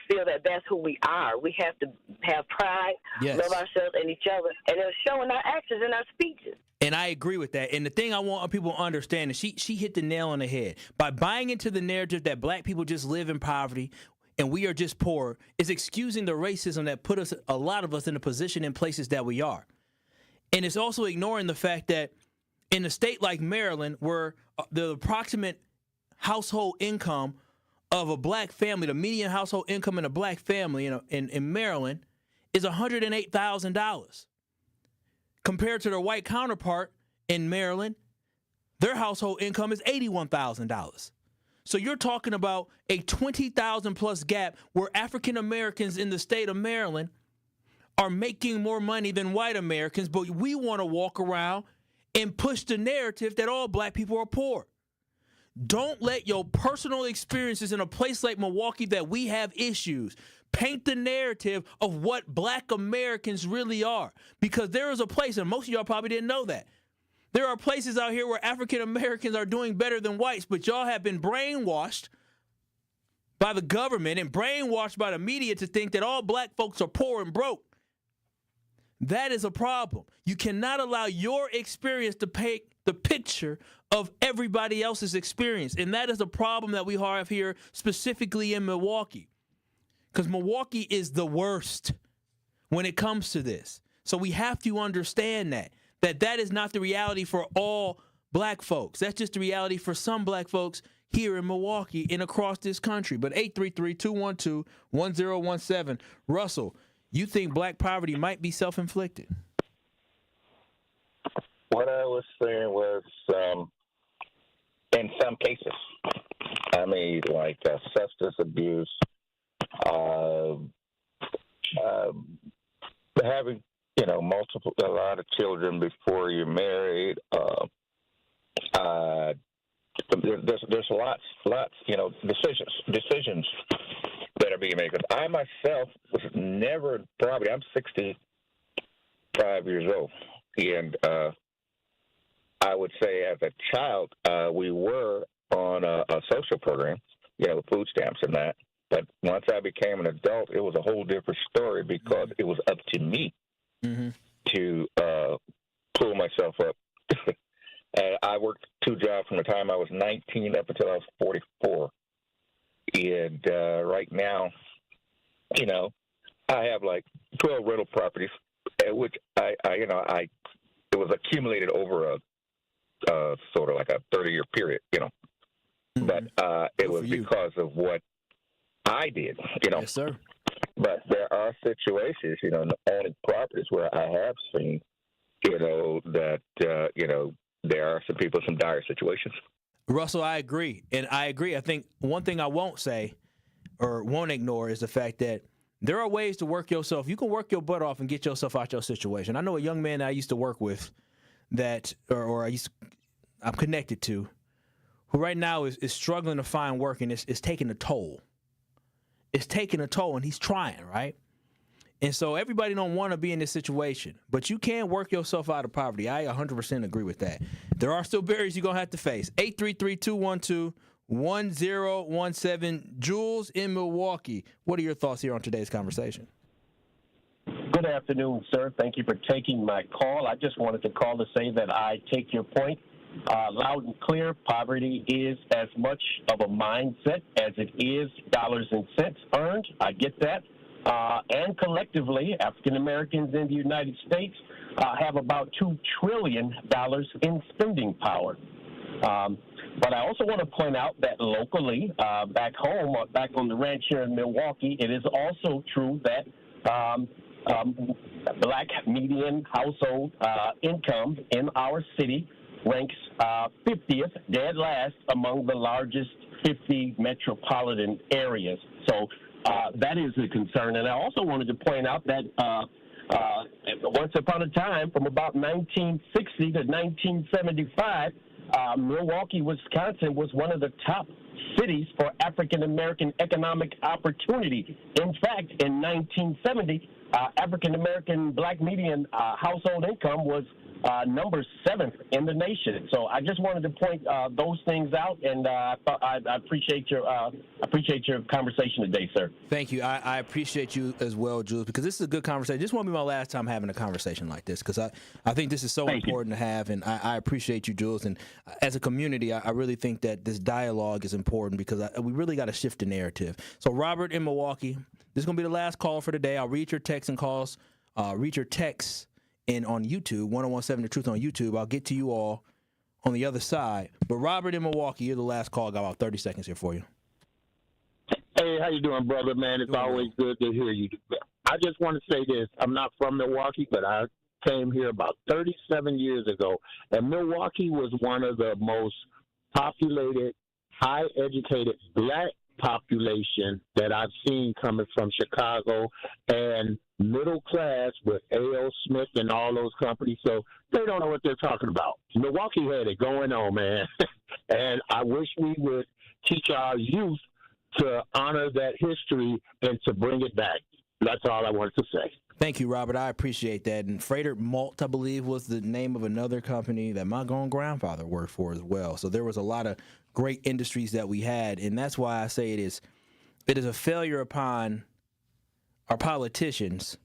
feel that that's who we are. We have to have pride, love ourselves and each other, and it'll show in our actions and our speeches. And I agree with that. And the thing I want people to understand is she hit the nail on the head. By buying into the narrative that black people just live in poverty and we are just poor is excusing the racism that put us, a lot of us, in the position and places that we are. And it's also ignoring the fact that in a state like Maryland, where the approximate household income of a black family, the median household income in a black family in Maryland is $108,000. Compared to their white counterpart in Maryland, their household income is $81,000. So you're talking about a $20,000 plus gap where African Americans in the state of Maryland are making more money than white Americans, but we want to walk around and push the narrative that all black people are poor. Don't let your personal experiences in a place like Milwaukee that we have issues paint the narrative of what black Americans really are. Because there is a place, and most of y'all probably didn't know that, there are places out here where African Americans are doing better than whites, but y'all have been brainwashed by the government and brainwashed by the media to think that all black folks are poor and broke. That is a problem. You cannot allow your experience to paint the picture of everybody else's experience. And that is a problem that we have here specifically in Milwaukee. Because Milwaukee is the worst when it comes to this. So we have to understand that is not the reality for all black folks. That's just the reality for some black folks here in Milwaukee and across this country. But 833-212-1017. Russell, you think black poverty might be self-inflicted? What I was saying was, in some cases, I mean, like substance abuse, having, a lot of children before you're married. There's lots, decisions that are being made. Because I myself was never I'm 65 years old, and I would say as a child, we were on a social program, food stamps and that. But once I became an adult, it was a whole different story because it was up to me to pull myself up. And I worked 2 jobs from the time I was 19 up until I was 44. And right now, I have like 12 rental properties, which it was accumulated over a sort of like a 30-year period, But it was because of what I did, Yes, sir. But there are situations, owning properties where I have seen, that, there are some people in some dire situations. Russell, I agree. And I agree. I think one thing I won't say or won't ignore is the fact that there are ways to work yourself. You can work your butt off and get yourself out your situation. I know a young man that I used to work with that, I'm connected to, who right now is struggling to find work, and it's taking a toll. It's taking a toll, and he's trying, right? And so everybody don't want to be in this situation, but you can work yourself out of poverty. I 100% agree with that. There are still barriers you're going to have to face. 833-212-1017. Jules in Milwaukee. What are your thoughts here on today's conversation? Good afternoon, sir. Thank you for taking my call. I just wanted to call to say that I take your point loud and clear. Poverty is as much of a mindset as it is dollars and cents earned. I get that. And collectively, African Americans in the United States have about $2 trillion in spending power. But I also want to point out that locally, back home, back on the ranch here in Milwaukee, it is also true that black median household income in our city ranks 50th, dead last, among the largest 50 metropolitan areas. So that is a concern. And I also wanted to point out that once upon a time, from about 1960 to 1975, Milwaukee, Wisconsin was one of the top cities for African-American economic opportunity. In fact, in 1970, African-American black median household income was number 7th in the nation. So I just wanted to point those things out, and I appreciate your conversation today, sir. Thank you. I appreciate you as well, Jules, because this is a good conversation. This won't be my last time having a conversation like this, because I think this is so important to have, and I appreciate you, Jules. And as a community, I really think that this dialogue is important, because we really got to shift the narrative. So Robert in Milwaukee, this is going to be the last call for today. I'll read your texts and calls. Read your texts. And on YouTube, 1017 The Truth on YouTube. I'll get to you all on the other side. But Robert in Milwaukee, you're the last call. I got about 30 seconds here for you. Hey, how you doing, brother, man? It's always good to hear you. I just want to say this. I'm not from Milwaukee, but I came here about 37 years ago. And Milwaukee was one of the most populated, high-educated black population that I've seen coming from Chicago, and middle class with A.O. Smith and all those companies. So they don't know what they're talking about. Milwaukee had it going on, man. And I wish we would teach our youth to honor that history and to bring it back. That's all I wanted to say. Thank you, Robert. I appreciate that. And Freighter Malt, I believe, was the name of another company that my own grandfather worked for as well. So there was a lot of great industries that we had, and that's why I say it is a failure upon our politicians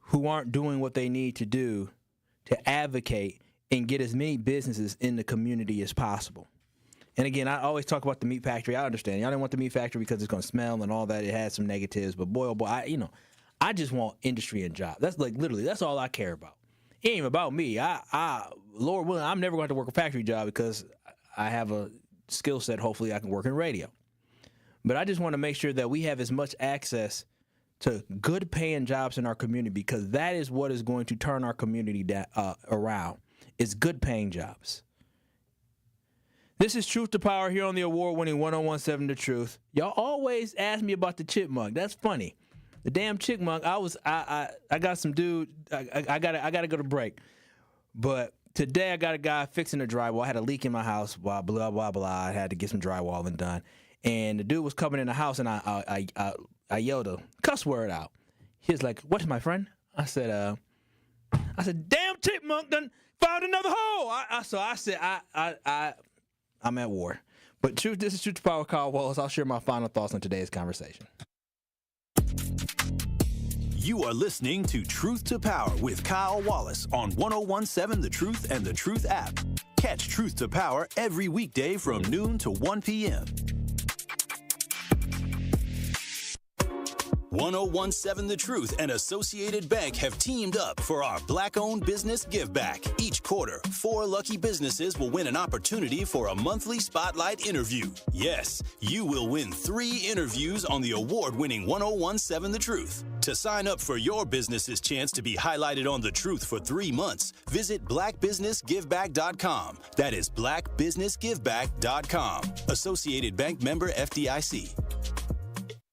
who aren't doing what they need to do to advocate and get as many businesses in the community as possible. And again, I always talk about the meat factory. I understand. Y'all didn't want the meat factory because it's going to smell and all that. It has some negatives, but boy, oh boy, I just want industry and jobs. That's like literally, that's all I care about. It ain't even about me. Lord willing, I'm never going to work a factory job because I have a skill set. Hopefully I can work in radio. But I just want to make sure that we have as much access to good paying jobs in our community, because that is what is going to turn our community around. It's good paying jobs. This is Truth to Power here on the award-winning 1017 The Truth. Y'all always ask me about the chipmunk. That's funny. The damn chipmunk. I got some dude. I gotta go to break. But today I got a guy fixing the drywall. I had a leak in my house. Blah blah blah blah. I had to get some drywalling done, and the dude was coming in the house, and I yelled a cuss word out. He was like, "What's my friend?" I said, "Damn chipmunk done found another hole." I said, I'm at war. But this is Truth to Power, Kyle Wallace. I'll share my final thoughts on today's conversation. You are listening to Truth to Power with Kyle Wallace on 1017 The Truth and The Truth app. Catch Truth to Power every weekday from noon to 1 p.m. 1017 The Truth and Associated Bank have teamed up for our Black-owned business give back. Each quarter, 4 lucky businesses will win an opportunity for a monthly spotlight interview. Yes, you will win 3 interviews on the award-winning 1017 The Truth. To sign up for your business's chance to be highlighted on The Truth for 3 months, visit blackbusinessgiveback.com. That is blackbusinessgiveback.com. Associated Bank member FDIC.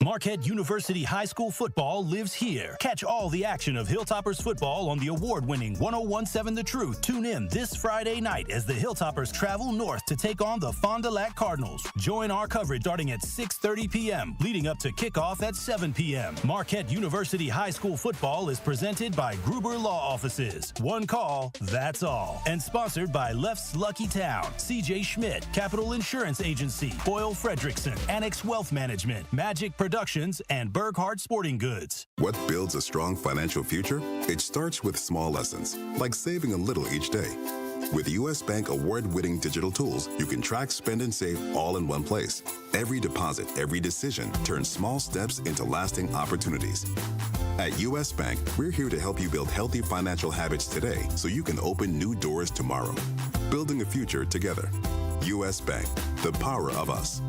Marquette University High School football lives here. Catch all the action of Hilltoppers football on the award-winning 101.7 The Truth. Tune in this Friday night as the Hilltoppers travel north to take on the Fond du Lac Cardinals. Join our coverage starting at 6:30 p.m., leading up to kickoff at 7 p.m. Marquette University High School football is presented by Gruber Law Offices. One call, that's all. And sponsored by Left's Lucky Town, C.J. Schmidt, Capital Insurance Agency, Boyle Fredrickson, Annex Wealth Management, Magic Productions, and Burghardt Sporting Goods. What builds a strong financial future? It starts with small lessons, like saving a little each day. With U.S. Bank award-winning digital tools, you can track, spend, and save all in one place. Every deposit, every decision turns small steps into lasting opportunities. At U.S. Bank, we're here to help you build healthy financial habits today so you can open new doors tomorrow. Building a future together. U.S. Bank, the power of us.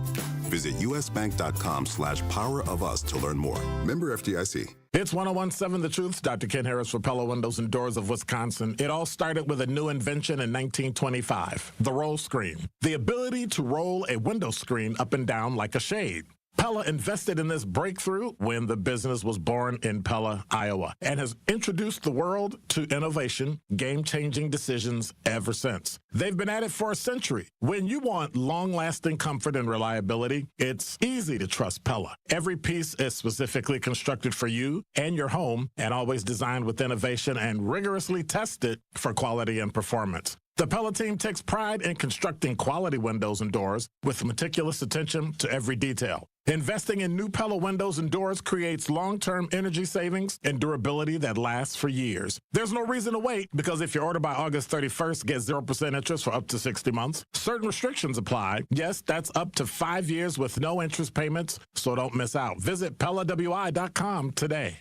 Visit usbank.com/powerofus to learn more. Member FDIC. It's 101.7 The Truth. Dr. Ken Harris for Pella Windows and Doors of Wisconsin. It all started with a new invention in 1925, the roll screen. The ability to roll a window screen up and down like a shade. Pella invested in this breakthrough when the business was born in Pella, Iowa, and has introduced the world to innovation, game-changing decisions ever since. They've been at it for a century. When you want long-lasting comfort and reliability, it's easy to trust Pella. Every piece is specifically constructed for you and your home, and always designed with innovation and rigorously tested for quality and performance. The Pella team takes pride in constructing quality windows and doors with meticulous attention to every detail. Investing in new Pella windows and doors creates long-term energy savings and durability that lasts for years. There's no reason to wait, because if you order by August 31st, get 0% interest for up to 60 months. Certain restrictions apply. Yes, that's up to 5 years with no interest payments, so don't miss out. Visit PellaWI.com today.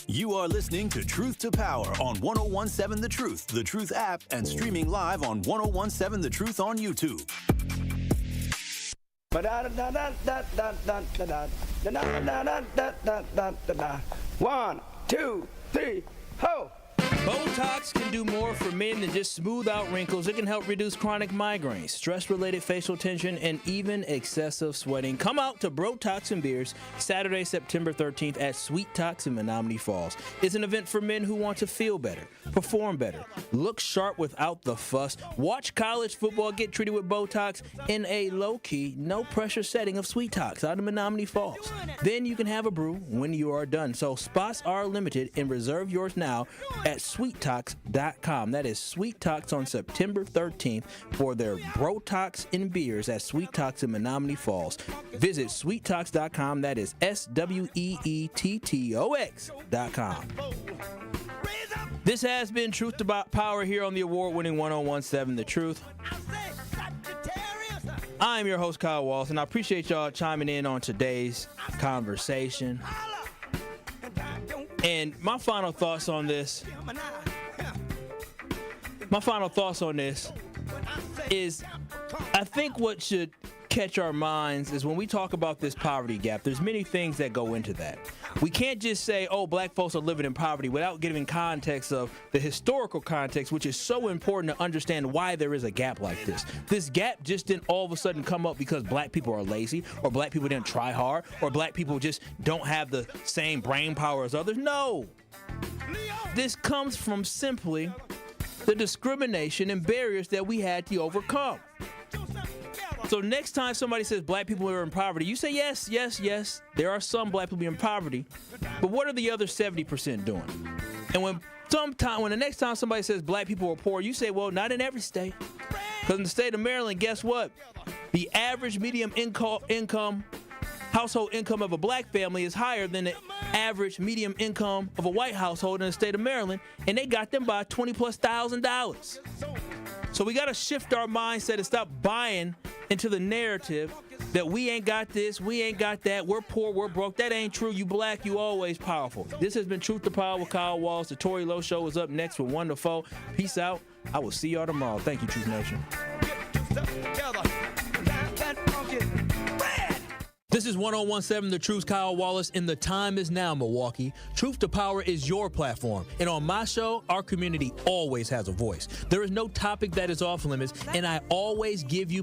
You are listening to Truth to Power on 101.7 The Truth app, and streaming live on 101.7 The Truth on YouTube. 1, 2, 3, ho! Botox can do more for men than just smooth out wrinkles. It can help reduce chronic migraines, stress-related facial tension, and even excessive sweating. Come out to Botox and Beers Saturday, September 13th at Sweet Talks in Menominee Falls. It's an event for men who want to feel better, perform better, look sharp without the fuss, watch college football, get treated with Botox in a low-key, no-pressure setting of Sweet Talks out in Menominee Falls. Then you can have a brew when you are done. So spots are limited, and reserve yours now at SweetTalks.com. That is Sweet Talks on September 13th for their Botox and Beers at Sweet Talks in Menominee Falls. Visit SweetTalks.com. That is SweetTalks.com. This has been Truth to Power here on the award-winning 101.7 The Truth. I'm your host, Kyle Wallace, and I appreciate y'all chiming in on today's conversation. And my final thoughts on this is, I think what should catch our minds is when we talk about this poverty gap, there's many things that go into that. We can't just say, oh, black folks are living in poverty without giving context of the historical context, which is so important to understand why there is a gap like this. This gap just didn't all of a sudden come up because black people are lazy, or black people didn't try hard, or black people just don't have the same brain power as others. No. This comes from simply the discrimination and barriers that we had to overcome. So next time somebody says black people are in poverty, you say, yes, there are some black people in poverty, but what are the other 70% doing? And when the next time somebody says black people are poor, you say, well, not in every state. Because in the state of Maryland, guess what? The average medium income household income of a black family is higher than the average medium income of a white household in the state of Maryland, and they got them by $20,000+. So we got to shift our mindset and stop buying into the narrative that we ain't got this, we ain't got that, we're poor, we're broke. That ain't true. You black, you always powerful. This has been Truth to Power with Kyle Wallace. The Tory Lowe Show is up next with 1 to 4. Peace out. I will see y'all tomorrow. Thank you, Truth Nation. This is 101.7 The Truth's Kyle Wallace, and the time is now, Milwaukee. Truth to Power is your platform, and on my show, our community always has a voice. There is no topic that is off limits, and I always give you